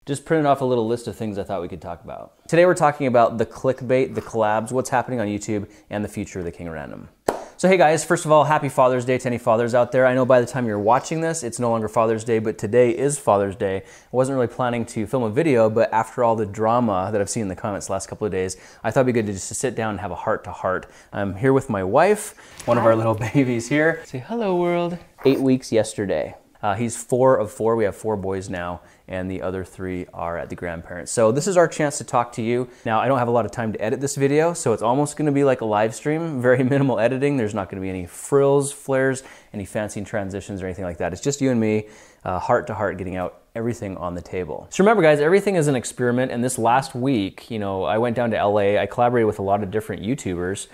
Just printed off a little list of things I thought we could talk about. Today we're talking about the clickbait, the collabs, what's happening on YouTube, and the future of the King of Random. So hey guys, first of all, happy Father's Day to any fathers out there. I know by the time you're watching this, it's no longer Father's Day, but today is Father's Day. I wasn't really planning to film a video, but after all the drama that I've seen in the comments the last couple of days, I thought it'd be good to just sit down and have a heart-to-heart. I'm here with my wife, one of our little babies here. Say hello, world. 8 weeks yesterday. He's 4 of 4. We have 4 boys now, and the other 3 are at the grandparents. So this is our chance to talk to you. Now, I don't have a lot of time to edit this video, so it's almost gonna be like a live stream, very minimal editing. There's not gonna be any frills, flares, any fancy transitions or anything like that. It's just you and me, heart to heart, getting out everything on the table. So remember guys, everything is an experiment, and this last week, I went down to LA, I collaborated with a lot of different YouTubers.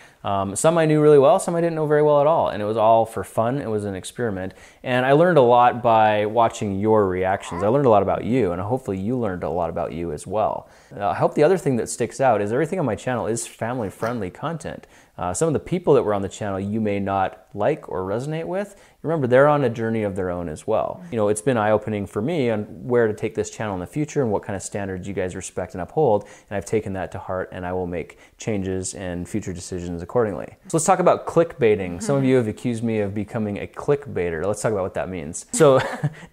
Some I knew really well, some I didn't know very well at all, and it was all for fun. It was an experiment, and I learned a lot by watching your reactions. I learned a lot about you, and hopefully you learned a lot about you as well. I hope the other thing that sticks out is everything on my channel is family-friendly content. Some of the people that were on the channel you may not like or resonate with. Remember, they're on a journey of their own as well. It's been eye-opening for me on where to take this channel in the future and what kind of standards you guys respect and uphold, and I've taken that to heart, and I will make changes and future decisions accordingly. So let's talk about clickbaiting. Some of you have accused me of becoming a clickbaiter. Let's talk about what that means. So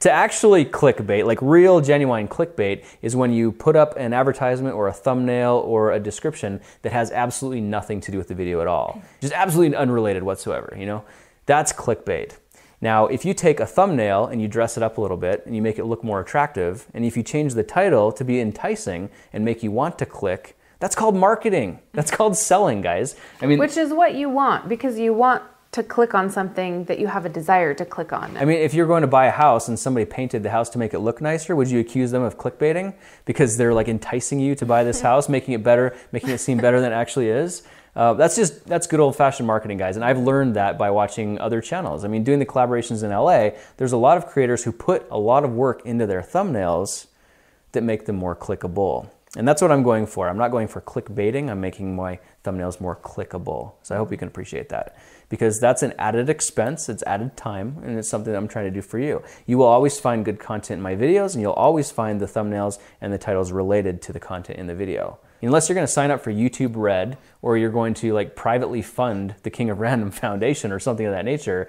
to actually clickbait, like real genuine clickbait, is when you put up an advertisement or a thumbnail or a description that has absolutely nothing to do with the video at all. Just absolutely unrelated whatsoever, That's clickbait. Now, if you take a thumbnail and you dress it up a little bit and you make it look more attractive, and if you change the title to be enticing and make you want to click, that's called marketing. That's called selling, guys. Which is what you want, because you want to click on something that you have a desire to click on. If you're going to buy a house and somebody painted the house to make it look nicer, would you accuse them of clickbaiting? Because they're like enticing you to buy this house, making it better, making it seem better than it actually is? That's good old-fashioned marketing, guys, and I've learned that by watching other channels. Doing the collaborations in LA, there's a lot of creators who put a lot of work into their thumbnails that make them more clickable. And that's what I'm going for. I'm not going for clickbaiting. I'm making my thumbnails more clickable. So I hope you can appreciate that, because that's an added expense, it's added time, and it's something that I'm trying to do for you. You will always find good content in my videos, and you'll always find the thumbnails and the titles related to the content in the video. Unless you're going to sign up for YouTube Red, or you're going to privately fund the King of Random Foundation or something of that nature,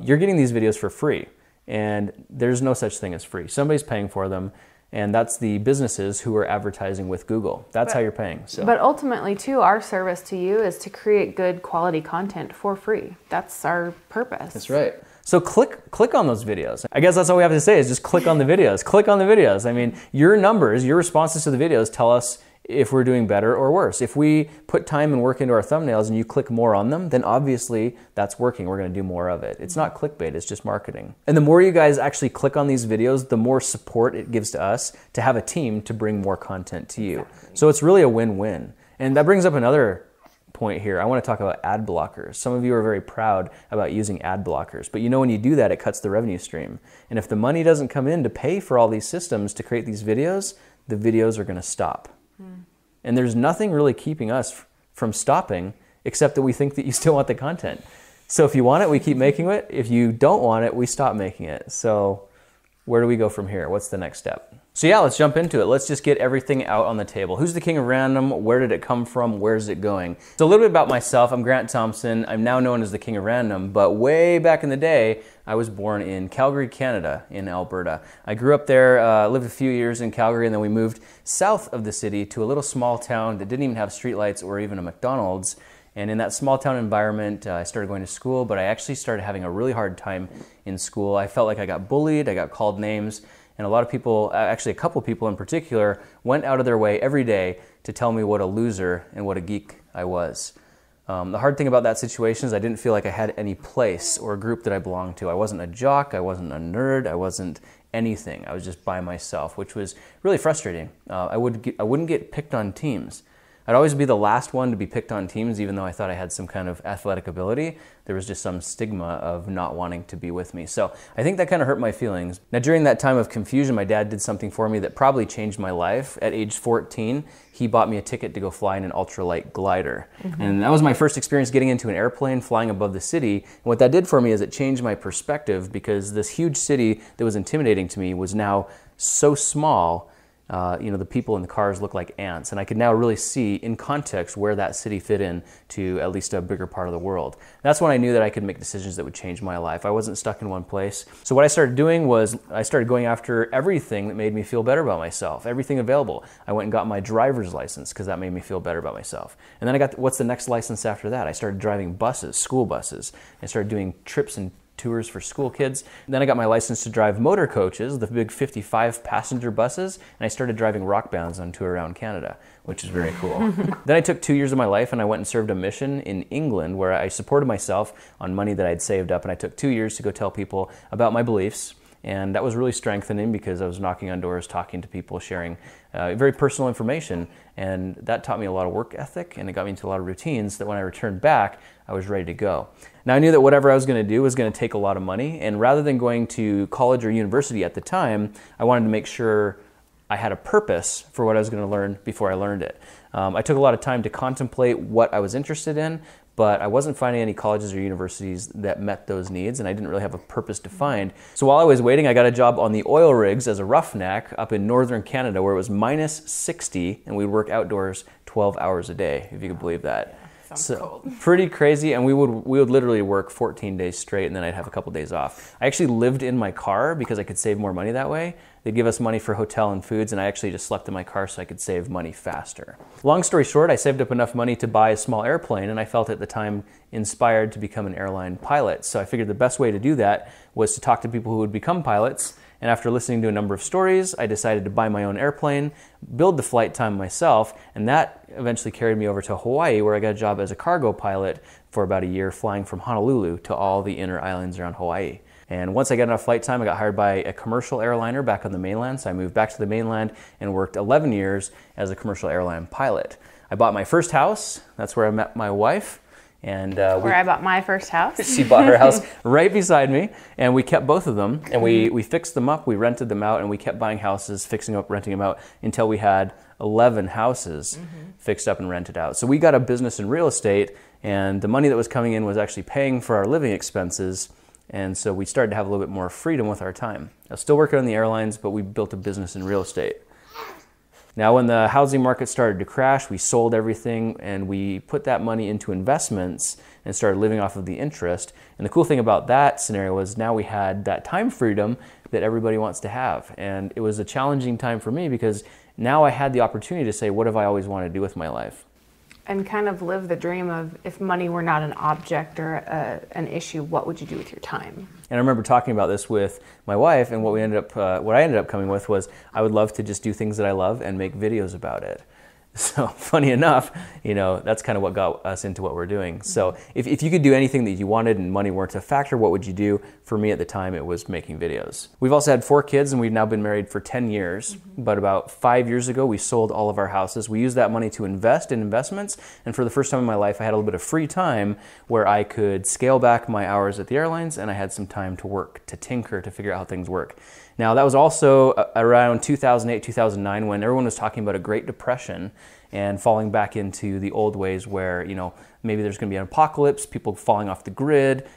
you're getting these videos for free. And there's no such thing as free. Somebody's paying for them, and that's the businesses who are advertising with Google. That's how you're paying. So. But ultimately, too, our service to you is to create good quality content for free. That's our purpose. That's right. So click on those videos. I guess that's all we have to say is just click on the videos. Click on the videos. Your numbers, your responses to the videos tell us if we're doing better or worse. If we put time and work into our thumbnails and you click more on them, then obviously that's working. We're going to do more of it. It's not clickbait, it's just marketing. And the more you guys actually click on these videos, the more support it gives to us to have a team to bring more content to you. Exactly. So it's really a win-win. And that brings up another point here. I want to talk about ad blockers. Some of you are very proud about using ad blockers, but when you do that, it cuts the revenue stream. And if the money doesn't come in to pay for all these systems to create these videos, the videos are going to stop. And there's nothing really keeping us from stopping except that we think that you still want the content. So if you want it, we keep making it. If you don't want it, we stop making it. So where do we go from here? What's the next step? So yeah, let's jump into it. Let's just get everything out on the table. Who's the King of Random? Where did it come from? Where's it going? So a little bit about myself. I'm Grant Thompson. I'm now known as the King of Random, but way back in the day, I was born in Calgary, Canada, in Alberta. I grew up there, lived a few years in Calgary, and then we moved south of the city to a little small town that didn't even have streetlights or even a McDonald's. And in that small town environment, I started going to school, but I actually started having a really hard time in school. I felt like I got bullied, I got called names, and a lot of people, actually a couple people in particular, went out of their way every day to tell me what a loser and what a geek I was. The hard thing about that situation is I didn't feel like I had any place or group that I belonged to. I wasn't a jock, I wasn't a nerd, I wasn't anything. I was just by myself, which was really frustrating. I wouldn't get picked on teams. I'd always be the last one to be picked on teams, even though I thought I had some kind of athletic ability. There was just some stigma of not wanting to be with me. So I think that kind of hurt my feelings. Now, during that time of confusion, my dad did something for me that probably changed my life. At age 14, he bought me a ticket to go fly in an ultralight glider. And that was my first experience getting into an airplane, flying above the city. And what that did for me is it changed my perspective, because this huge city that was intimidating to me was now so small the people in the cars look like ants. And I could now really see in context where that city fit in to at least a bigger part of the world. That's when I knew that I could make decisions that would change my life. I wasn't stuck in one place. So what I started doing was I started going after everything that made me feel better about myself, everything available. I went and got my driver's license because that made me feel better about myself. And then I got, what's the next license after that? I started driving buses, school buses. I started doing trips and tours for school kids. Then I got my license to drive motor coaches, the big 55 passenger buses, and I started driving rock bands on tour around Canada, which is very cool. Then I took 2 years of my life and I went and served a mission in England where I supported myself on money that I'd saved up, and I took 2 years to go tell people about my beliefs. And that was really strengthening because I was knocking on doors, talking to people, sharing very personal information. And that taught me a lot of work ethic, and it got me into a lot of routines that when I returned back, I was ready to go. Now I knew that whatever I was going to do was going to take a lot of money. And rather than going to college or university at the time, I wanted to make sure I had a purpose for what I was going to learn before I learned it. I took a lot of time to contemplate what I was interested in, but I wasn't finding any colleges or universities that met those needs, and I didn't really have a purpose defined. So while I was waiting, I got a job on the oil rigs as a roughneck up in northern Canada where it was minus 60, and we'd work outdoors 12 hours a day, if you could believe that. Sounds cold. Pretty crazy, and we would literally work 14 days straight, and then I'd have a couple days off. I actually lived in my car because I could save more money that way. They'd give us money for hotel and foods, and I actually just slept in my car so I could save money faster. Long story short, I saved up enough money to buy a small airplane, and I felt at the time inspired to become an airline pilot. So I figured the best way to do that was to talk to people who would become pilots. And after listening to a number of stories, I decided to buy my own airplane, build the flight time myself, and that eventually carried me over to Hawaii, where I got a job as a cargo pilot for about a year, flying from Honolulu to all the inner islands around Hawaii. And once I got enough flight time, I got hired by a commercial airliner back on the mainland. So I moved back to the mainland and worked 11 years as a commercial airline pilot. I bought my first house. That's where I met my wife. And where I bought my first house. She bought her house right beside me, and we kept both of them, and we fixed them up, we rented them out, and we kept buying houses, fixing up, renting them out, until we had 11 houses fixed up and rented out. So we got a business in real estate, and the money that was coming in was actually paying for our living expenses, and so we started to have a little bit more freedom with our time. I was still working on the airlines, but we built a business in real estate. Now, when the housing market started to crash, we sold everything and we put that money into investments and started living off of the interest. And the cool thing about that scenario was now we had that time freedom that everybody wants to have. And it was a challenging time for me because now I had the opportunity to say, what have I always wanted to do with my life? And kind of live the dream of, if money were not an object or an issue, what would you do with your time? And I remember talking about this with my wife, and what I ended up coming with was I would love to just do things that I love and make videos about it. So funny enough, that's kind of what got us into what we're doing. So if you could do anything that you wanted and money weren't a factor, what would you do? For me at the time, it was making videos. We've also had 4 kids, and we've now been married for 10 years. But about 5 years ago, we sold all of our houses. We used that money to invest in investments. And for the first time in my life, I had a little bit of free time where I could scale back my hours at the airlines, and I had some time to work, to tinker, to figure out how things work. Now, that was also around 2008, 2009, when everyone was talking about a Great Depression and falling back into the old ways where, maybe there's going to be an apocalypse, people falling off the grid,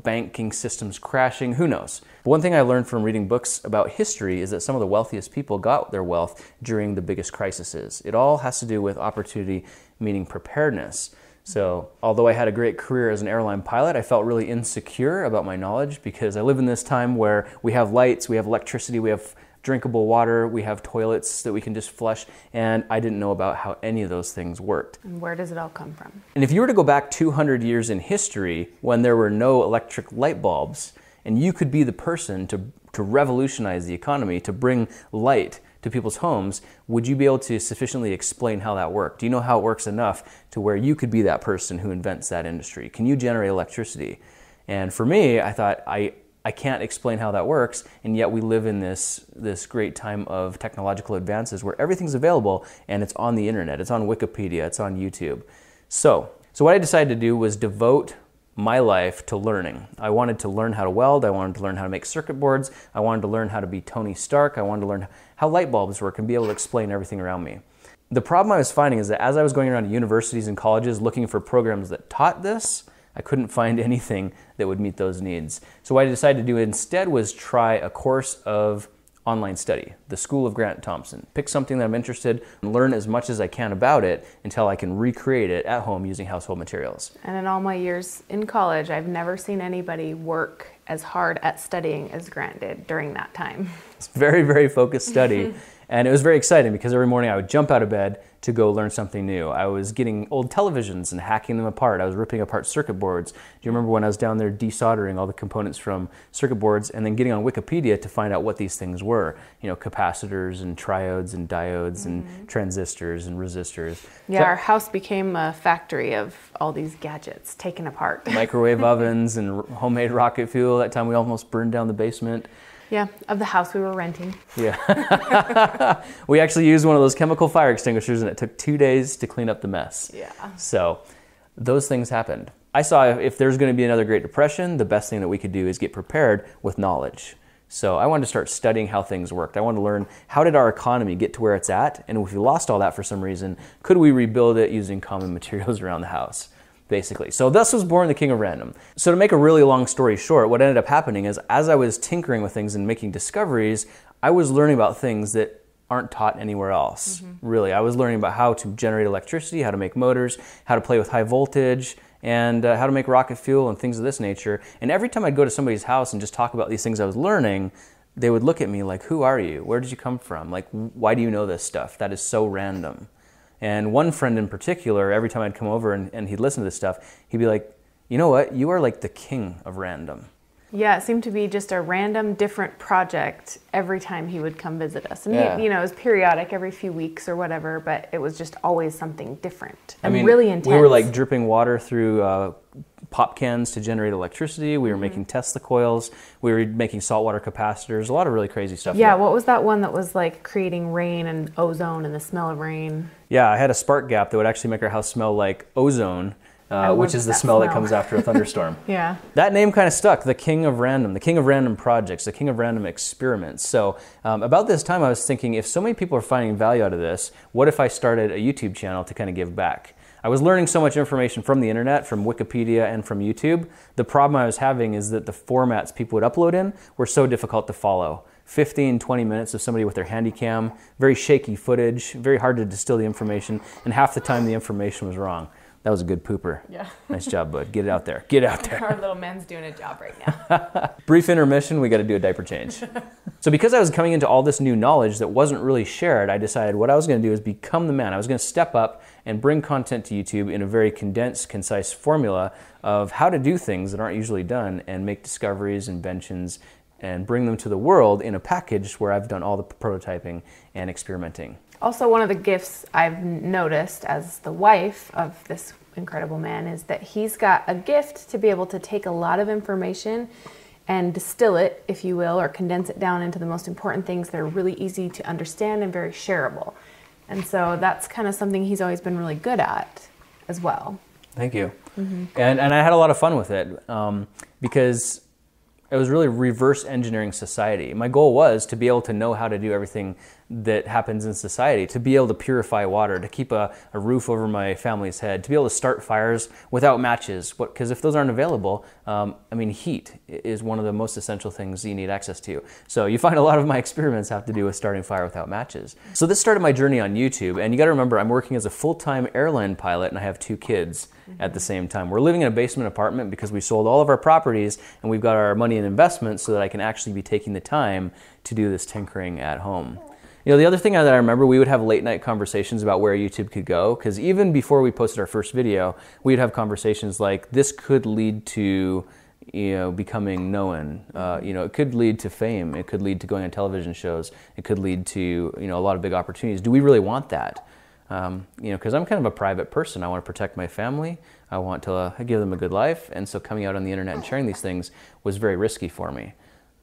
banking systems crashing, who knows? But one thing I learned from reading books about history is that some of the wealthiest people got their wealth during the biggest crises. It all has to do with opportunity, meaning preparedness. So although I had a great career as an airline pilot, I felt really insecure about my knowledge because I live in this time where we have lights, we have electricity, we have drinkable water, we have toilets that we can just flush, and I didn't know about how any of those things worked. And where does it all come from? And if you were to go back 200 years in history when there were no electric light bulbs, and you could be the person to revolutionize the economy, to bring light to people's homes, would you be able to sufficiently explain how that worked? Do you know how it works enough to where you could be that person who invents that industry? Can you generate electricity? And for me, I thought, I can't explain how that works, and yet we live in this great time of technological advances where everything's available and it's on the internet, it's on Wikipedia, it's on YouTube. So what I decided to do was devote my life to learning. I wanted to learn how to weld, I wanted to learn how to make circuit boards, I wanted to learn how to be Tony Stark, I wanted to learn how light bulbs work and be able to explain everything around me. The problem I was finding is that as I was going around to universities and colleges looking for programs that taught this, I couldn't find anything that would meet those needs. So what I decided to do instead was try a course of online study, the School of Grant Thompson. Pick something that I'm interested in, learn as much as I can about it until I can recreate it at home using household materials. And in all my years in college, I've never seen anybody work as hard at studying as Grant did during that time. It's very, very focused study. And it was very exciting because every morning I would jump out of bed to go learn something new. I was getting old televisions and hacking them apart. I was ripping apart circuit boards. Do you remember when I was down there desoldering all the components from circuit boards and then getting on Wikipedia to find out what these things were? You know, capacitors and triodes and diodes and transistors and resistors. Yeah, our house became a factory of all these gadgets taken apart. Microwave ovens and homemade rocket fuel. That time we almost burned down the basement. Yeah, of the house we were renting. Yeah. We actually used one of those chemical fire extinguishers and it took 2 days to clean up the mess. Yeah. So those things happened. I saw if there's going to be another Great Depression, the best thing that we could do is get prepared with knowledge. So I wanted to start studying how things worked. I wanted to learn how did our economy get to where it's at, and if we lost all that for some reason, could we rebuild it using common materials around the house? Basically. So thus was born the King of Random. So to make a really long story short, what ended up happening is as I was tinkering with things and making discoveries, I was learning about things that aren't taught anywhere else. Really, I was learning about how to generate electricity, how to make motors, how to play with high voltage, and how to make rocket fuel and things of this nature. And every time I'd go to somebody's house and just talk about these things I was learning, they would look at me like, who are you? Where did you come from? Like, why do you know this stuff? That is so random. And one friend in particular, every time I'd come over and he'd listen to this stuff, he'd be like, you know what? You are like the king of random. Yeah, it seemed to be just a random, different project every time he would come visit us. And Yeah. he, you know, it was periodic, every few weeks or whatever, but it was just always something different and I mean, really intense. we were like dripping water through pop cans to generate electricity. We were making Tesla coils. We were making saltwater capacitors. A lot of really crazy stuff. Yeah, what was that one that was like creating rain and ozone and the smell of rain? Yeah, I had a spark gap that would actually make our house smell like ozone, which is the smell that comes after a thunderstorm. Yeah. That name kind of stuck, the King of Random, the King of Random projects, the King of Random experiments. So about this time I was thinking, if so many people are finding value out of this, what if I started a YouTube channel to kind of give back? I was learning so much information from the internet, from Wikipedia and from YouTube. The problem I was having is that the formats people would upload in were so difficult to follow. 15, 20 minutes of somebody with their handy cam, very shaky footage, very hard to distill the information, and half the time the information was wrong. That was a good pooper. Yeah. Nice job, bud. Get it out there. Get out there. Our little man's doing a job right now. Brief intermission, we got to do a diaper change. So because I was coming into all this new knowledge that wasn't really shared, I decided what I was going to do is become the man. I was going to step up and bring content to YouTube in a very condensed, concise formula of how to do things that aren't usually done and make discoveries, inventions, and bring them to the world in a package where I've done all the prototyping and experimenting. Also, one of the gifts I've noticed as the wife of this incredible man is that he's got a gift to be able to take a lot of information and distill it, if you will, or condense it down into the most important things that are really easy to understand and very shareable. And so that's kind of something he's always been really good at as well. Thank you. And I had a lot of fun with it because it was really reverse engineering society. My goal was to be able to know how to do everything that happens in society, to be able to purify water, to keep a roof over my family's head, to be able to start fires without matches. Because if those aren't available, I mean, heat is one of the most essential things you need access to. So you find a lot of my experiments have to do with starting fire without matches. So this started my journey on YouTube. And you got to remember, I'm working as a full-time airline pilot and I have 2 kids at the same time. We're living in a basement apartment because we sold all of our properties and we've got our money in investments so that I can actually be taking the time to do this tinkering at home. You know, the other thing that I remember, we would have late night conversations about where YouTube could go, because even before we posted our first video, we'd have conversations like, this could lead to, you know, becoming known. You know, it could lead to fame. It could lead to going on television shows. It could lead to, you know, a lot of big opportunities. Do we really want that? You know, because I'm kind of a private person. I want to protect my family. I want to give them a good life. And so coming out on the internet and sharing these things was very risky for me.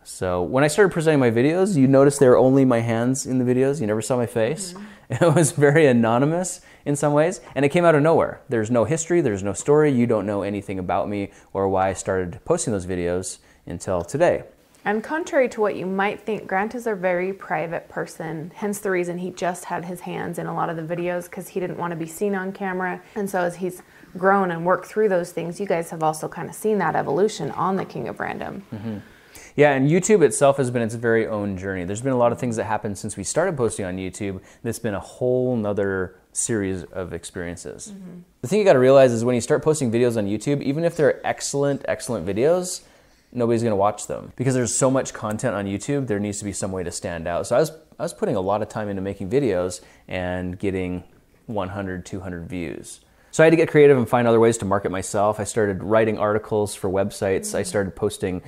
So when I started presenting my videos, you noticed there were only my hands in the videos. You never saw my face. It was very anonymous in some ways, and it came out of nowhere. There's no history, there's no story. You don't know anything about me or why I started posting those videos until today. And contrary to what you might think, Grant is a very private person, hence the reason he just had his hands in a lot of the videos, because he didn't want to be seen on camera. And so as he's grown and worked through those things, you guys have also kind of seen that evolution on the King of Random. Yeah, and YouTube itself has been its very own journey. There's been a lot of things that happened since we started posting on YouTube that's been a whole nother series of experiences. The thing you got to realize is when you start posting videos on YouTube, even if they're excellent videos, nobody's going to watch them. Because there's so much content on YouTube, there needs to be some way to stand out. So I was putting a lot of time into making videos and getting 100, 200 views. So I had to get creative and find other ways to market myself. I started writing articles for websites. I started posting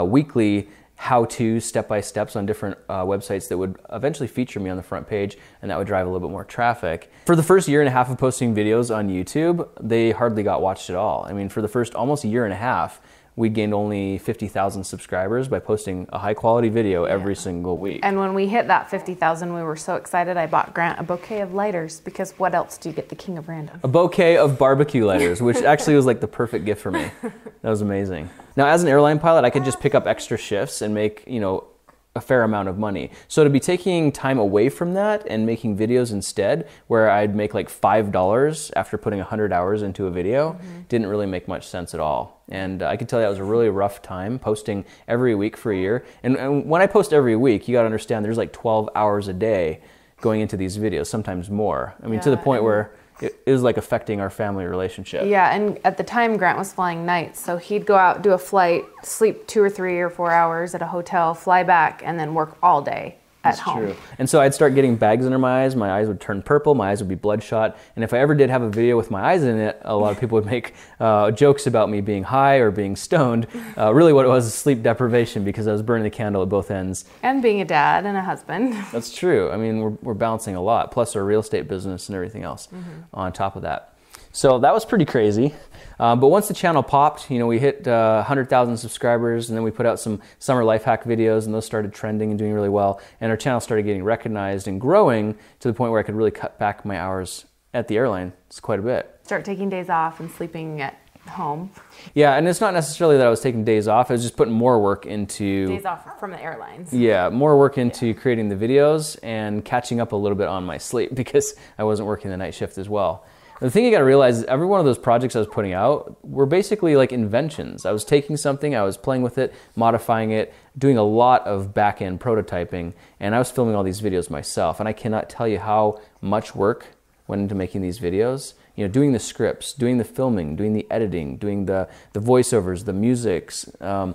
weekly how-to step-by-steps on different websites that would eventually feature me on the front page, and that would drive a little bit more traffic. For the first year and a half of posting videos on YouTube, they hardly got watched at all. I mean, for the first almost a year and a half, we gained only 50,000 subscribers by posting a high-quality video every single week. And when we hit that 50,000, we were so excited, I bought Grant a bouquet of lighters, because what else do you get the king of random? A bouquet of barbecue lighters, which actually was like the perfect gift for me. That was amazing. Now, as an airline pilot, I could just pick up extra shifts and make, a fair amount of money. So to be taking time away from that and making videos instead, where I'd make like $5 after putting 100 hours into a video, didn't really make much sense at all. And I can tell you that was a really rough time posting every week for a year. And when I post every week, you got to understand there's like 12 hours a day going into these videos, sometimes more. I mean, to the point where it was like affecting our family relationship. Yeah, and at the time Grant was flying nights, so he'd go out, do a flight, sleep 2 or 3 or 4 hours at a hotel, fly back, and then work all day at home. True. And so I'd start getting bags under my eyes would turn purple, my eyes would be bloodshot, and if I ever did have a video with my eyes in it, a lot of people would make jokes about me being high or being stoned. Really what it was sleep deprivation, because I was burning the candle at both ends. And being a dad and a husband. That's true. I mean, we're balancing a lot, plus our real estate business and everything else on top of that. So that was pretty crazy. But once the channel popped, we hit 100,000 subscribers, and then we put out some summer life hack videos, and those started trending and doing really well. And our channel started getting recognized and growing to the point where I could really cut back my hours at the airline. It's quite a bit. Start taking days off and sleeping at home. Yeah, and it's not necessarily that I was taking days off. I was just putting more work into... Days off from the airlines. Yeah, more work into creating the videos and catching up a little bit on my sleep, because I wasn't working the night shift as well. The thing you got to realize is every one of those projects I was putting out were basically like inventions. I was taking something, I was playing with it, modifying it, doing a lot of back-end prototyping, and I was filming all these videos myself. And I cannot tell you how much work went into making these videos. Doing the scripts, doing the filming, doing the editing, doing the voiceovers, the musics, and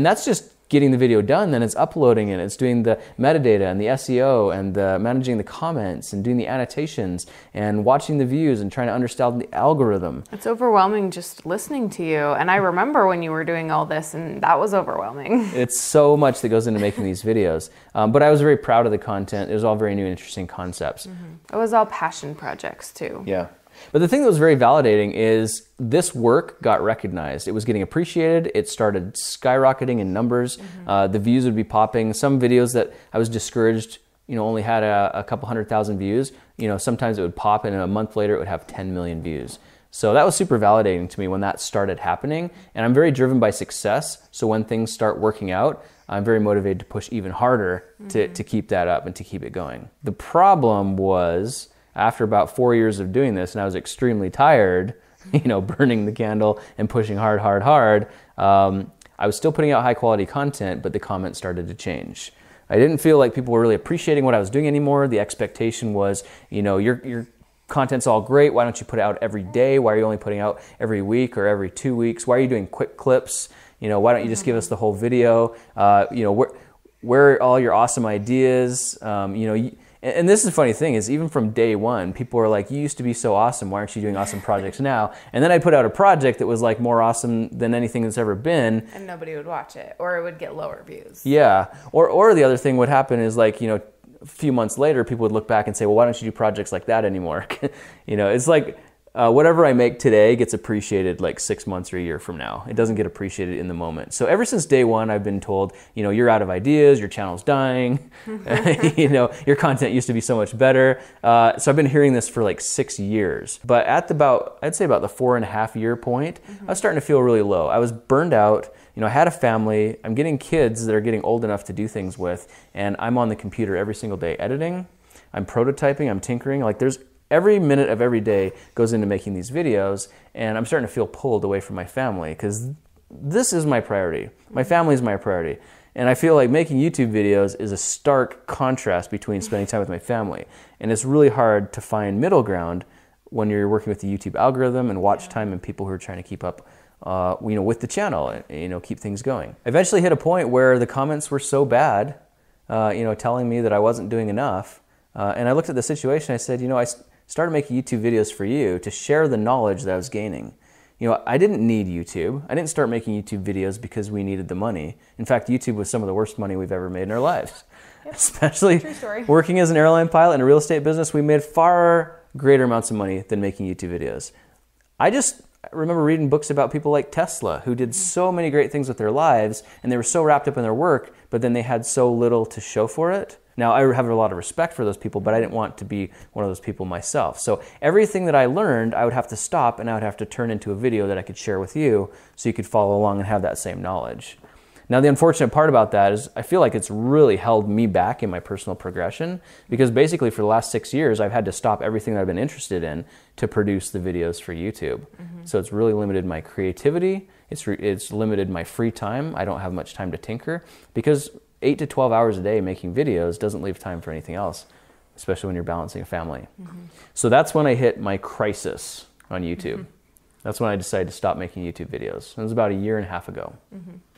that's just getting the video done. Then it's uploading it, it's doing the metadata and the SEO and managing the comments and doing the annotations and watching the views and trying to understand the algorithm. It's overwhelming just listening to you. And I remember when you were doing all this, and that was overwhelming. It's so much that goes into making these videos. But I was very proud of the content. It was all very new and interesting concepts. It was all passion projects too. Yeah. But the thing that was very validating is this work got recognized. It was getting appreciated. It started skyrocketing in numbers. The views would be popping. Some videos that I was discouraged, only had a couple 100,000 views. Sometimes it would pop, and a month later it would have 10 million views. So that was super validating to me when that started happening. And I'm very driven by success. So when things start working out, I'm very motivated to push even harder to keep that up and to keep it going. The problem was, after about 4 years of doing this, and I was extremely tired, burning the candle and pushing hard, I was still putting out high quality content, but the comments started to change. I didn't feel like people were really appreciating what I was doing anymore. The expectation was, your content's all great. Why don't you put it out every day? Why are you only putting out every week or every 2 weeks? Why are you doing quick clips? Why don't you just give us the whole video? Where are all your awesome ideas? And this is the funny thing is, even from day one, people were like, you used to be so awesome. Why aren't you doing awesome projects now? And then I put out a project that was like more awesome than anything that's ever been. And nobody would watch it, or it would get lower views. Yeah. Or the other thing would happen is like, a few months later, people would look back and say, well, why don't you do projects like that anymore? It's like, whatever I make today gets appreciated like 6 months or a year from now. It doesn't get appreciated in the moment. So ever since day one, I've been told, you're out of ideas, your channel's dying, your content used to be so much better. So I've been hearing this for like 6 years. But at I'd say about the 4.5 year point, I was starting to feel really low. I was burned out. I had a family. I'm getting kids that are getting old enough to do things with, and I'm on the computer every single day editing. I'm prototyping. I'm tinkering. Like every minute of every day goes into making these videos, and I'm starting to feel pulled away from my family, because this is my priority. My family is my priority. And I feel like making YouTube videos is a stark contrast between spending time with my family. And it's really hard to find middle ground when you're working with the YouTube algorithm and watch time and people who are trying to keep up with the channel and, keep things going. I eventually hit a point where the comments were so bad, telling me that I wasn't doing enough. And I looked at the situation, I said, I started making YouTube videos for you to share the knowledge that I was gaining. I didn't need YouTube. I didn't start making YouTube videos because we needed the money. In fact, YouTube was some of the worst money we've ever made in our lives. Yep. Especially working as an airline pilot in a real estate business, we made far greater amounts of money than making YouTube videos. I remember reading books about people like Tesla who did so many great things with their lives and they were so wrapped up in their work, but then they had so little to show for it. Now, I have a lot of respect for those people, but I didn't want to be one of those people myself. So everything that I learned, I would have to stop and I would have to turn into a video that I could share with you so you could follow along and have that same knowledge. Now, the unfortunate part about that is I feel like it's really held me back in my personal progression because basically for the last 6 years, I've had to stop everything that I've been interested in to produce the videos for YouTube. So it's really limited my creativity. It's limited my free time. I don't have much time to tinker because 8 to 12 hours a day making videos doesn't leave time for anything else, especially when you're balancing a family. So that's when I hit my crisis on YouTube. That's when I decided to stop making YouTube videos. It was about 1.5 years ago.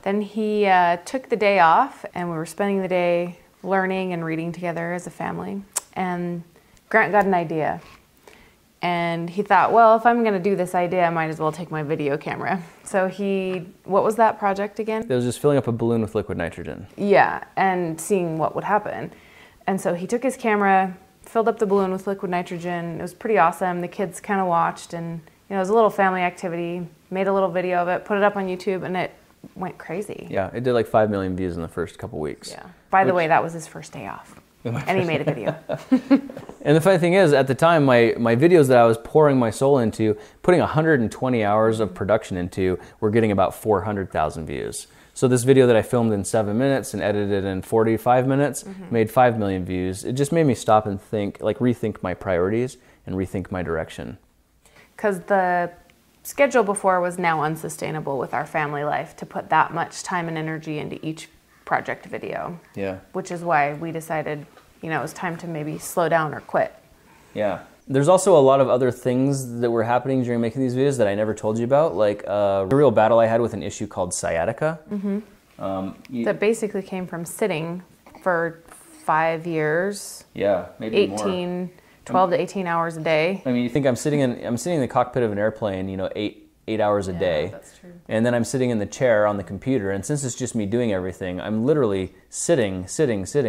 Then he took the day off and we were spending the day learning and reading together as a family. And Grant got an idea. And he thought, well, if I'm going to do this idea, I might as well take my video camera. So what was that project again? It was just filling up a balloon with liquid nitrogen. Yeah, and seeing what would happen. And so he took his camera, filled up the balloon with liquid nitrogen. It was pretty awesome. The kids kind of watched and it was a little family activity, made a little video of it, put it up on YouTube, and it went crazy. Yeah, it did like 5 million views in the first couple weeks. Yeah. By the way, that was his first day off. And he made a video. And the funny thing is, at the time, my videos that I was pouring my soul into, putting 120 hours of production into, were getting about 400,000 views. So this video that I filmed in 7 minutes and edited in 45 minutes made 5 million views. It just made me stop and think, rethink my priorities and rethink my direction. Because the schedule before was now unsustainable with our family life to put that much time and energy into each project video. Yeah. Which is why we decided, it was time to maybe slow down or quit. Yeah. There's also a lot of other things that were happening during making these videos that I never told you about, like a real battle I had with an issue called sciatica. That basically came from sitting for 5 years. Yeah, maybe more. 12 to 18 hours a day. I mean, you think I'm sitting in the cockpit of an airplane, 8 hours a day. That's true. And then I'm sitting in the chair on the computer, and since it's just me doing everything, I'm literally sitting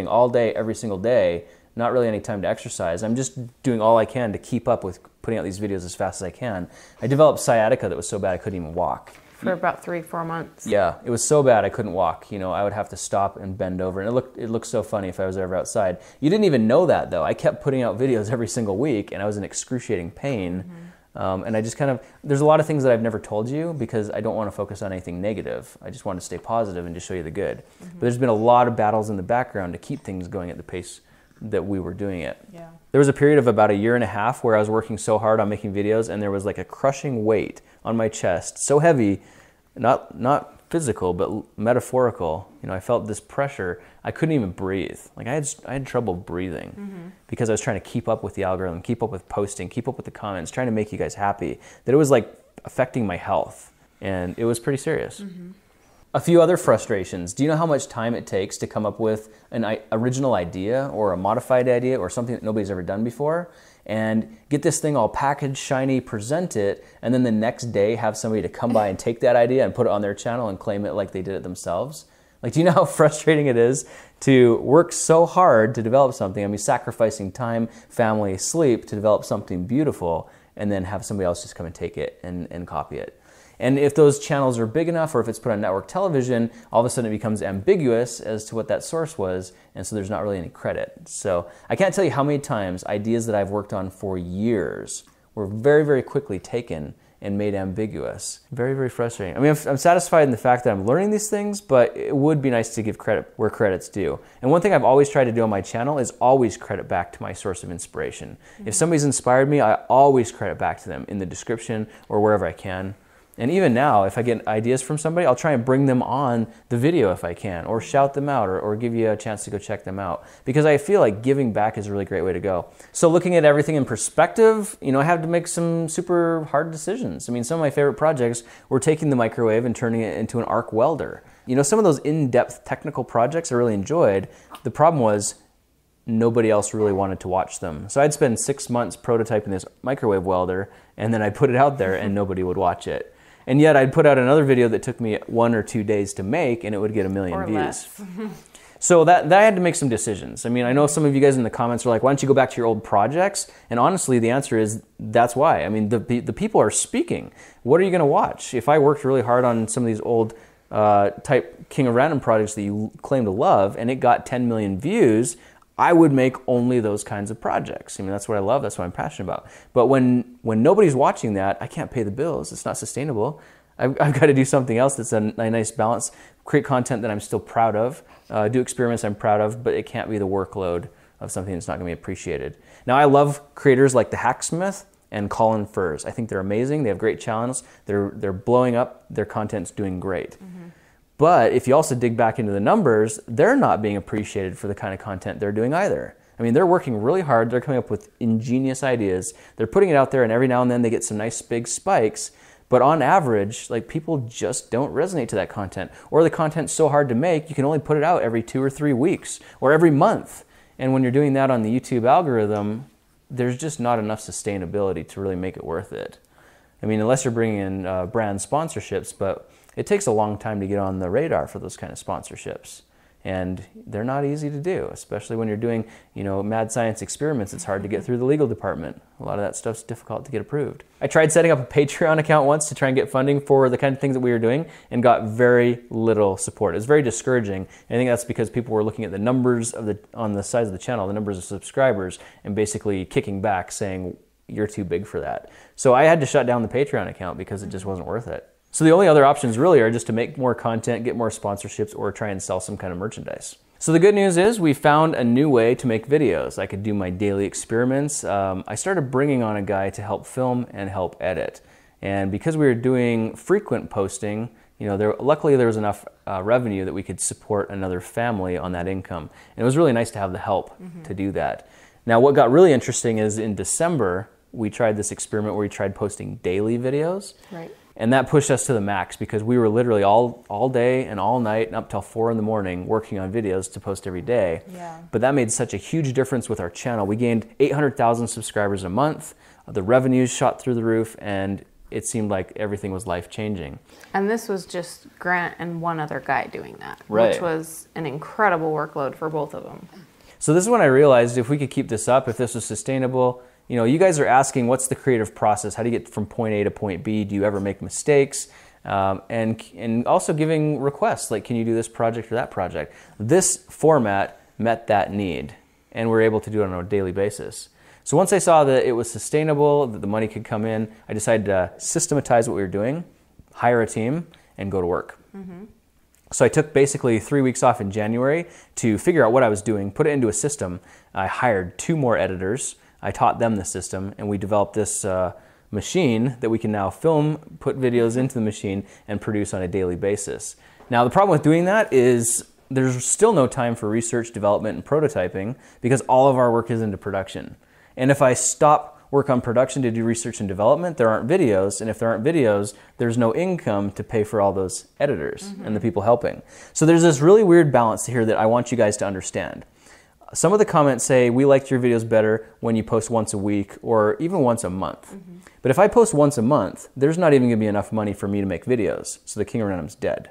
all day, every single day, not really any time to exercise. I'm just doing all I can to keep up with putting out these videos as fast as I can. I developed sciatica that was so bad I couldn't even walk. For about 3-4 months. Yeah, it was so bad I couldn't walk. I would have to stop and bend over, and it looked so funny if I was ever outside. You didn't even know that, though. I kept putting out videos every single week, and I was in excruciating pain. And I just there's a lot of things that I've never told you because I don't want to focus on anything negative. I just want to stay positive and just show you the good. But there's been a lot of battles in the background to keep things going at the pace that we were doing it. Yeah. There was a period of about 1.5 years where I was working so hard on making videos, and there was like a crushing weight on my chest, so heavy, not physical, but metaphorical. I felt this pressure. I couldn't even breathe. I had trouble breathing because I was trying to keep up with the algorithm, keep up with posting, keep up with the comments, trying to make you guys happy. That it was affecting my health, and it was pretty serious. A few other frustrations. Do you know how much time it takes to come up with an original idea or a modified idea or something that nobody's ever done before? And get this thing all packaged, shiny, present it, and then the next day have somebody to come by and take that idea and put it on their channel and claim it like they did it themselves? Do you know how frustrating it is to work so hard to develop something? Sacrificing time, family, sleep to develop something beautiful, and then have somebody else just come and take it and copy it. And if those channels are big enough, or if it's put on network television, all of a sudden it becomes ambiguous as to what that source was, and so there's not really any credit. So I can't tell you how many times ideas that I've worked on for years were very, very quickly taken and made ambiguous. Very, very frustrating. I'm satisfied in the fact that I'm learning these things, but it would be nice to give credit where credit's due. And one thing I've always tried to do on my channel is always credit back to my source of inspiration. If somebody's inspired me, I always credit back to them in the description or wherever I can. And even now, if I get ideas from somebody, I'll try and bring them on the video if I can, or shout them out, or give you a chance to go check them out. Because I feel like giving back is a really great way to go. So looking at everything in perspective, I had to make some super hard decisions. I mean, some of my favorite projects were taking the microwave and turning it into an arc welder. Some of those in-depth technical projects I really enjoyed. The problem was nobody else really wanted to watch them. So I'd spend 6 months prototyping this microwave welder, and then I'd put it out there and nobody would watch it. And yet I'd put out another video that took me 1 or 2 days to make, and it would get 1 million or views. Less. So that I had to make some decisions. I mean, I know some of you guys in the comments are like, why don't you go back to your old projects? And honestly, the answer is that's why. I mean, the people are speaking. What are you going to watch? If I worked really hard on some of these old type King of Random projects that you claim to love, and it got 10 million views, I would make only those kinds of projects. I mean, that's what I love. That's what I'm passionate about. But when nobody's watching that, I can't pay the bills. It's not sustainable. I've got to do something else that's a nice balance. Create content that I'm still proud of. Do experiments I'm proud of, but it can't be the workload of something that's not going to be appreciated. Now, I love creators like the Hacksmith and Colin Furs. I think they're amazing. They have great channels. They're blowing up. Their content's doing great. But if you also dig back into the numbers, they're not being appreciated for the kind of content they're doing either. I mean, they're working really hard. They're coming up with ingenious ideas. They're putting it out there, and every now and then they get some nice big spikes. But on average, people just don't resonate to that content. Or the content's so hard to make, you can only put it out every 2 or 3 weeks or every month. And when you're doing that on the YouTube algorithm, there's just not enough sustainability to really make it worth it. I mean, unless you're bringing in brand sponsorships, but it takes a long time to get on the radar for those kind of sponsorships. And they're not easy to do, especially when you're doing, mad science experiments. It's hard to get through the legal department. A lot of that stuff's difficult to get approved. I tried setting up a Patreon account once to try and get funding for the kind of things that we were doing and got very little support. It was very discouraging. I think that's because people were looking at the numbers on the size of the channel, the numbers of subscribers, and basically kicking back saying, you're too big for that. So I had to shut down the Patreon account because it just wasn't worth it. So the only other options really are just to make more content, get more sponsorships, or try and sell some kind of merchandise. So the good news is we found a new way to make videos. I could do my daily experiments. I started bringing on a guy to help film and help edit. And because we were doing frequent posting, luckily there was enough revenue that we could support another family on that income. And it was really nice to have the help to do that. Now what got really interesting is in December, we tried this experiment where we tried posting daily videos. Right. And that pushed us to the max because we were literally all day and all night and up till 4 in the morning working on videos to post every day. Yeah. But that made such a huge difference with our channel. We gained 800,000 subscribers a month. The revenues shot through the roof, and it seemed like everything was life-changing. And this was just Grant and one other guy doing that, right, which was an incredible workload for both of them. So this is when I realized if we could keep this up, if this was sustainable. You guys are asking, what's the creative process? How do you get from point A to point B? Do you ever make mistakes? And also giving requests, like, can you do this project or that project? This format met that need, and we're able to do it on a daily basis. So once I saw that it was sustainable, that the money could come in, I decided to systematize what we were doing, hire a team, and go to work. So I took basically 3 weeks off in January to figure out what I was doing, put it into a system. I hired 2 more editors. I taught them the system, and we developed this machine that we can now film, put videos into the machine, and produce on a daily basis. Now, the problem with doing that is there's still no time for research, development, and prototyping because all of our work is into production. And if I stop work on production to do research and development, there aren't videos, and if there aren't videos, there's no income to pay for all those editors and the people helping. So there's this really weird balance here that I want you guys to understand. Some of the comments say, we liked your videos better when you post once a week or even once a month. But if I post once a month, there's not even going to be enough money for me to make videos. So the King of Random's dead.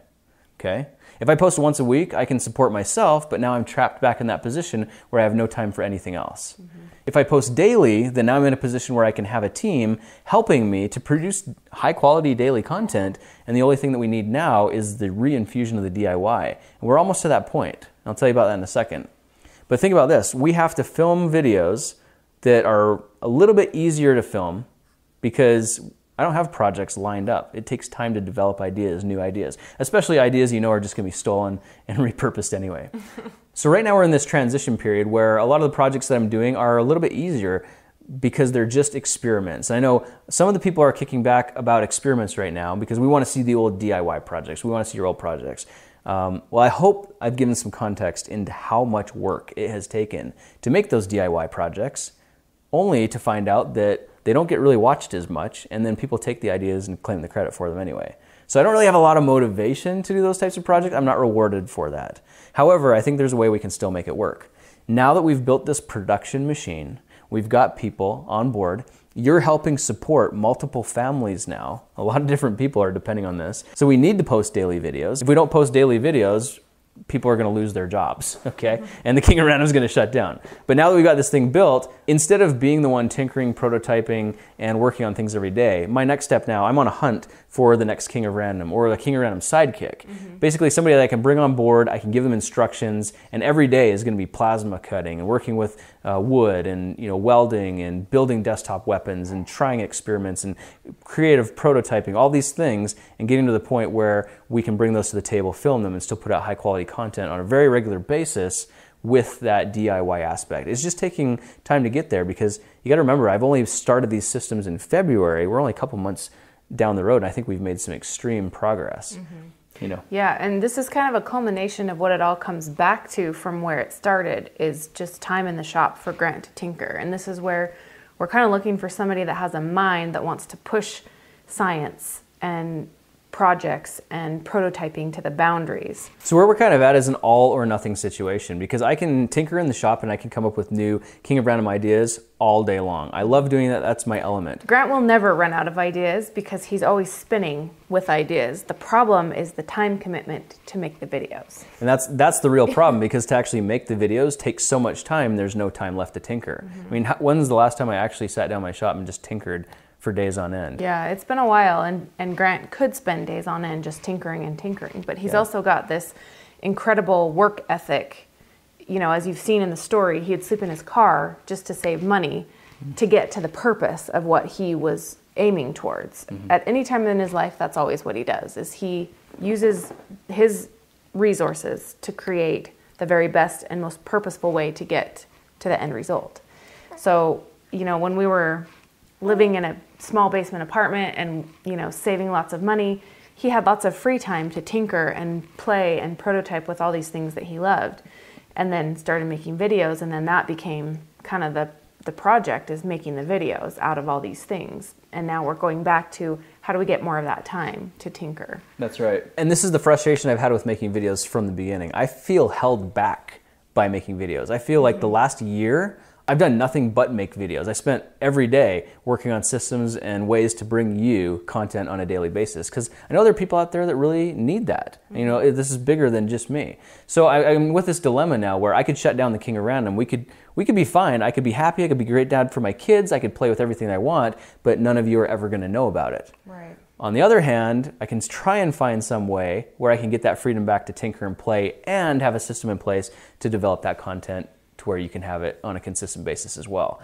Okay? If I post once a week, I can support myself, but now I'm trapped back in that position where I have no time for anything else. If I post daily, then now I'm in a position where I can have a team helping me to produce high quality daily content, and the only thing that we need now is the reinfusion of the DIY. And we're almost to that point. I'll tell you about that in a second. But think about this. We have to film videos that are a little bit easier to film because I don't have projects lined up. It takes time to develop ideas, new ideas, especially ideas are just going to be stolen and repurposed anyway. So right now we're in this transition period where a lot of the projects that I'm doing are a little bit easier. because they're just experiments. I know some of the people are kicking back about experiments right now because we want to see the old DIY projects. We want to see your old projects. Well, I hope I've given some context into how much work it has taken to make those DIY projects, only to find out that they don't get really watched as much, and then people take the ideas and claim the credit for them anyway. So I don't really have a lot of motivation to do those types of projects. I'm not rewarded for that. However, I think there's a way we can still make it work. Now that we've built this production machine, we've got people on board. You're helping support multiple families now. A lot of different people are depending on this. So we need to post daily videos. If we don't post daily videos, people are going to lose their jobs, okay? And the King of Random is going to shut down. But now that we've got this thing built, instead of being the one tinkering, prototyping, and working on things every day, my next step now, I'm on a hunt for the next King of Random or the King of Random sidekick. Basically somebody that I can bring on board, I can give them instructions, and every day is going to be plasma cutting and working with wood and welding and building desktop weapons and trying experiments and creative prototyping, all these things, and getting to the point where we can bring those to the table, film them, and still put out high quality content on a very regular basis with that DIY aspect. It's just taking time to get there because you got to remember, I've only started these systems in February. We're only a couple months down the road, and I think we've made some extreme progress. Yeah, and this is kind of a culmination of what it all comes back to from where it started, is just time in the shop for Grant to tinker. And this is where we're kind of looking for somebody that has a mind that wants to push science and projects and prototyping to the boundaries. So where we're kind of at is an all or nothing situation, because I can tinker in the shop and I can come up with new King of Random ideas all day long. I love doing that. That's my element. Grant will never run out of ideas because he's always spinning with ideas. The problem is the time commitment to make the videos. And that's the real problem, because to actually make the videos takes so much time, there's no time left to tinker. I mean, when's the last time I actually sat down in my shop and just tinkered for days on end? Yeah, it's been a while, and Grant could spend days on end just tinkering and tinkering, but he's also got this incredible work ethic. As you've seen in the story, he'd sleep in his car just to save money to get to the purpose of what he was aiming towards. At any time in his life, that's always what he does, is he uses his resources to create the very best and most purposeful way to get to the end result. So, when we were living in a small basement apartment and, saving lots of money, he had lots of free time to tinker and play and prototype with all these things that he loved, and then started making videos. And then that became kind of the project, is making the videos out of all these things. And now we're going back to how do we get more of that time to tinker? That's right. And this is the frustration I've had with making videos from the beginning. I feel held back by making videos. I feel like the last year, I've done nothing but make videos. I spent every day working on systems and ways to bring you content on a daily basis, because I know there are people out there that really need that. This is bigger than just me. So I'm with this dilemma now where I could shut down the King of Random. We could be fine. I could be happy. I could be a great dad for my kids. I could play with everything I want, but none of you are ever going to know about it. Right. On the other hand, I can try and find some way where I can get that freedom back to tinker and play and have a system in place to develop that content to where you can have it on a consistent basis as well.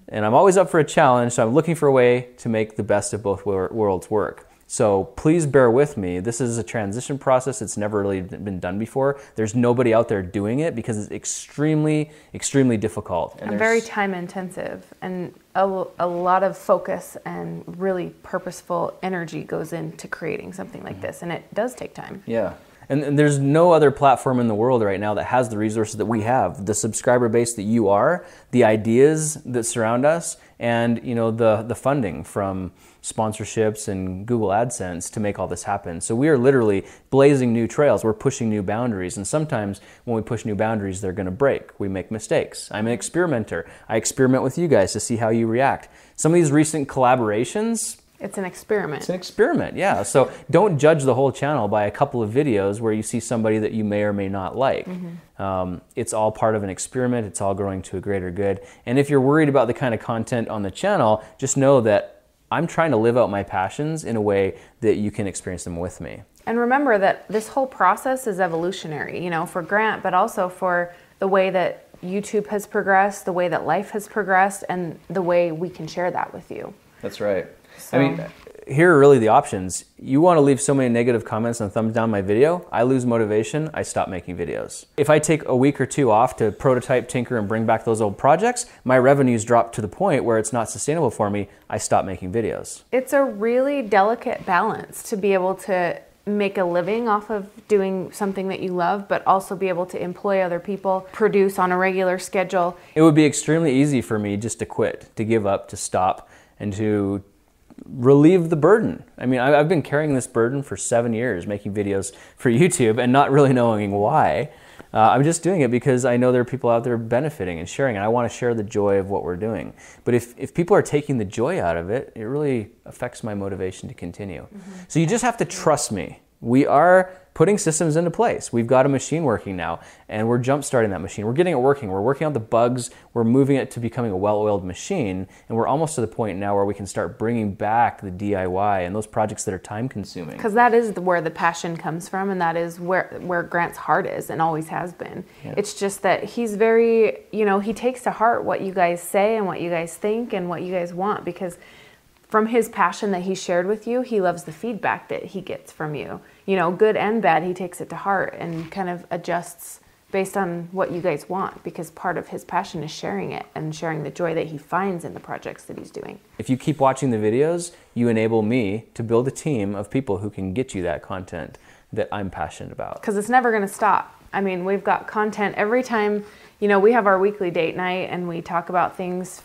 And I'm always up for a challenge, so I'm looking for a way to make the best of both worlds work. So please bear with me. This is a transition process. It's never really been done before. There's nobody out there doing it because it's extremely, extremely difficult. And very time intensive, and a lot of focus and really purposeful energy goes into creating something like this, and it does take time. Yeah. And there's no other platform in the world right now that has the resources that we have, the subscriber base that you are, the ideas that surround us, and the funding from sponsorships and Google AdSense to make all this happen. So we are literally blazing new trails. We're pushing new boundaries. And sometimes when we push new boundaries, they're going to break. We make mistakes. I'm an experimenter. I experiment with you guys to see how you react. Some of these recent collaborations, it's an experiment. It's an experiment, yeah. So don't judge the whole channel by a couple of videos where you see somebody that you may or may not like. It's all part of an experiment. It's all growing to a greater good. And if you're worried about the kind of content on the channel, just know that I'm trying to live out my passions in a way that you can experience them with me. And remember that this whole process is evolutionary, for Grant, but also for the way that YouTube has progressed, the way that life has progressed, and the way we can share that with you. That's right. So. here are really the options. You want to leave so many negative comments and thumbs down my video, I lose motivation, I stop making videos. If I take a week or two off to prototype, tinker, and bring back those old projects, my revenues drop to the point where it's not sustainable for me, I stop making videos. It's a really delicate balance to be able to make a living off of doing something that you love, but also be able to employ other people, produce on a regular schedule. It would be extremely easy for me just to quit, to give up, to stop, and to relieve the burden. I mean, I've been carrying this burden for 7 years, making videos for YouTube and not really knowing why. I'm just doing it because I know there are people out there benefiting and sharing, and I want to share the joy of what we're doing. But if people are taking the joy out of it, it really affects my motivation to continue. So you just have to trust me. We are putting systems into place. We've got a machine working now, and we're jump-starting that machine. We're getting it working. We're working out the bugs. We're moving it to becoming a well-oiled machine, and we're almost to the point now where we can start bringing back the DIY and those projects that are time-consuming. Because that is where the passion comes from, and that is where Grant's heart is and always has been. Yeah. It's just that he's very, he takes to heart what you guys say and what you guys think and what you guys want, because from his passion that he shared with you, he loves the feedback that he gets from you. Good and bad, he takes it to heart and kind of adjusts based on what you guys want, because part of his passion is sharing it and sharing the joy that he finds in the projects that he's doing. If you keep watching the videos, you enable me to build a team of people who can get you that content that I'm passionate about. Because it's never going to stop. I mean, we've got content every time, we have our weekly date night and we talk about things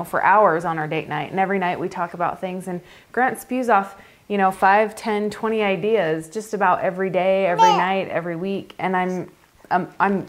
for hours on our date night. And every night we talk about things, and Grant spews off, 5, 10, 20 ideas just about every day, every night, every week. And I'm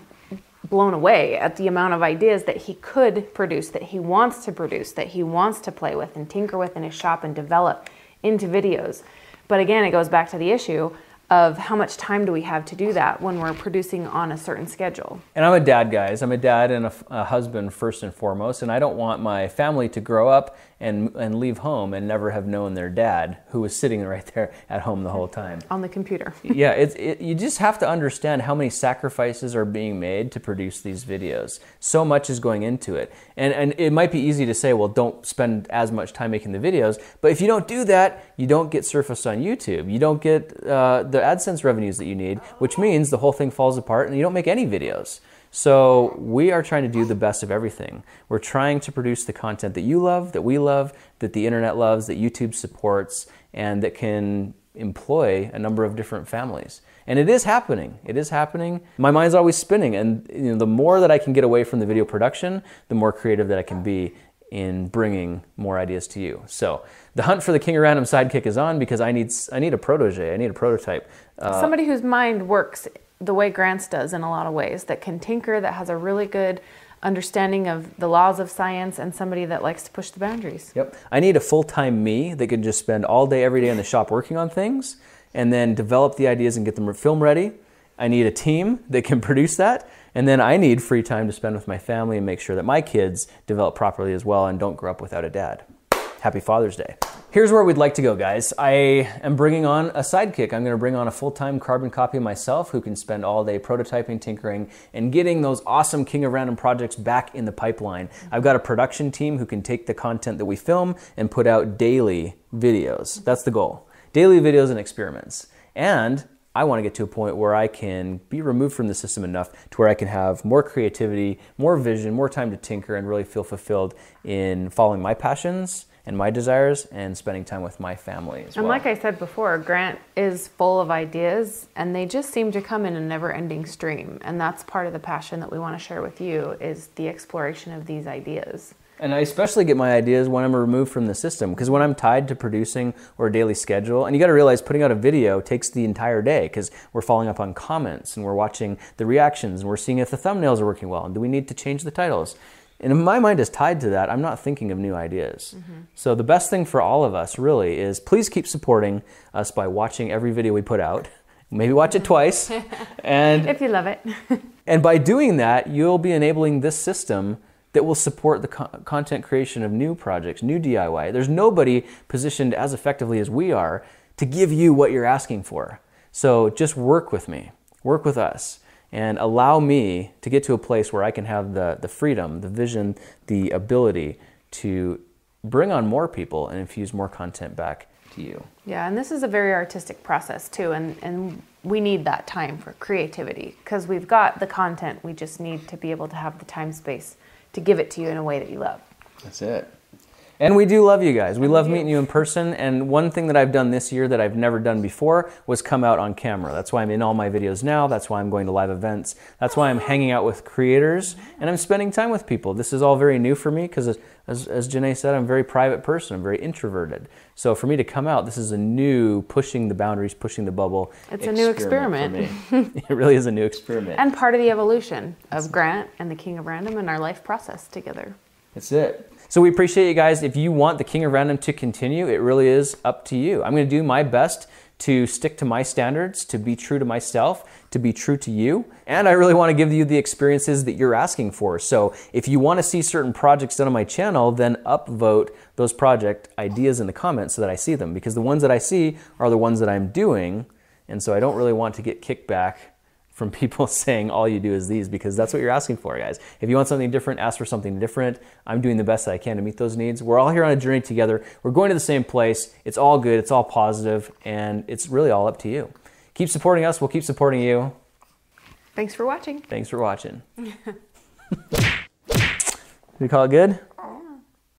blown away at the amount of ideas that he could produce, that he wants to produce, that he wants to play with and tinker with in his shop and develop into videos. But again, it goes back to the issue of how much time do we have to do that when we're producing on a certain schedule. And I'm a dad, guys. I'm a dad and a husband first and foremost, and I don't want my family to grow up and leave home and never have known their dad, who was sitting right there at home the whole time. On the computer. Yeah, you just have to understand how many sacrifices are being made to produce these videos. So much is going into it. And it might be easy to say, well, don't spend as much time making the videos, but if you don't do that, you don't get surfaced on YouTube. You don't get the AdSense revenues that you need, which means the whole thing falls apart and you don't make any videos. So we are trying to do the best of everything. We're trying to produce the content that you love, that we love, that the internet loves, that YouTube supports, and that can employ a number of different families. And it is happening. It is happening. My mind's always spinning, and the more that I can get away from the video production, the more creative that I can be in bringing more ideas to you. So the hunt for the King of Random sidekick is on, because I need a protege. I need a prototype. Somebody whose mind works the way Grant's does in a lot of ways, that can tinker, that has a really good understanding of the laws of science, and somebody that likes to push the boundaries. Yep. I need a full-time me that can just spend all day, every day in the shop working on things and then develop the ideas and get them film ready. I need a team that can produce that. And then I need free time to spend with my family and make sure that my kids develop properly as well and don't grow up without a dad. Happy Father's Day. Here's where we'd like to go, guys. I am bringing on a sidekick. I'm going to bring on a full-time carbon copy myself who can spend all day prototyping, tinkering, and getting those awesome King of Random projects back in the pipeline. I've got a production team who can take the content that we film and put out daily videos. That's the goal. Daily videos and experiments. And I want to get to a point where I can be removed from the system enough to where I can have more creativity, more vision, more time to tinker, and really feel fulfilled in following my passions and my desires and spending time with my family as well. And like I said before, Grant is full of ideas, and they just seem to come in a never-ending stream. And that's part of the passion that we want to share with you, is the exploration of these ideas. And I especially get my ideas when I'm removed from the system, because when I'm tied to producing or a daily schedule, and you got to realize putting out a video takes the entire day, because we're following up on comments and we're watching the reactions and we're seeing if the thumbnails are working well and do we need to change the titles. And if my mind is tied to that, I'm not thinking of new ideas. So the best thing for all of us really is please keep supporting us by watching every video we put out. Maybe watch it twice. And if you love it. And by doing that, you'll be enabling this system that will support the content creation of new projects, new DIY. There's nobody positioned as effectively as we are to give you what you're asking for. So just work with me, work with us, and allow me to get to a place where I can have the freedom, the vision, the ability to bring on more people and infuse more content back to you. Yeah, and this is a very artistic process too, and we need that time for creativity because we've got the content. We just need to be able to have the time space to give it to you in a way that you love. That's it. And we do love you guys. We love meeting you in person. And one thing that I've done this year that I've never done before was come out on camera. That's why I'm in all my videos now. That's why I'm going to live events. That's why I'm hanging out with creators and I'm spending time with people. This is all very new for me because as Janae said, I'm a very private person. I'm very introverted. So for me to come out, this is a new pushing the boundaries, pushing the bubble. It's a new experiment. For me. It really is a new experiment. And part of the evolution of Grant and the King of Random and our life process together. That's it. So we appreciate you guys. If you want the King of Random to continue, it really is up to you. I'm going to do my best to stick to my standards, to be true to myself, to be true to you. And I really want to give you the experiences that you're asking for. So if you want to see certain projects done on my channel, then upvote those project ideas in the comments so that I see them. Because the ones that I see are the ones that I'm doing. And so I don't really want to get kickback from people saying all you do is these, because that's what you're asking for, guys. If you want something different, ask for something different. I'm doing the best that I can to meet those needs. We're all here on a journey together. We're going to the same place. It's all good. It's all positive, and it's really all up to you. Keep supporting us. We'll keep supporting you. Thanks for watching. Thanks for watching. We call it good?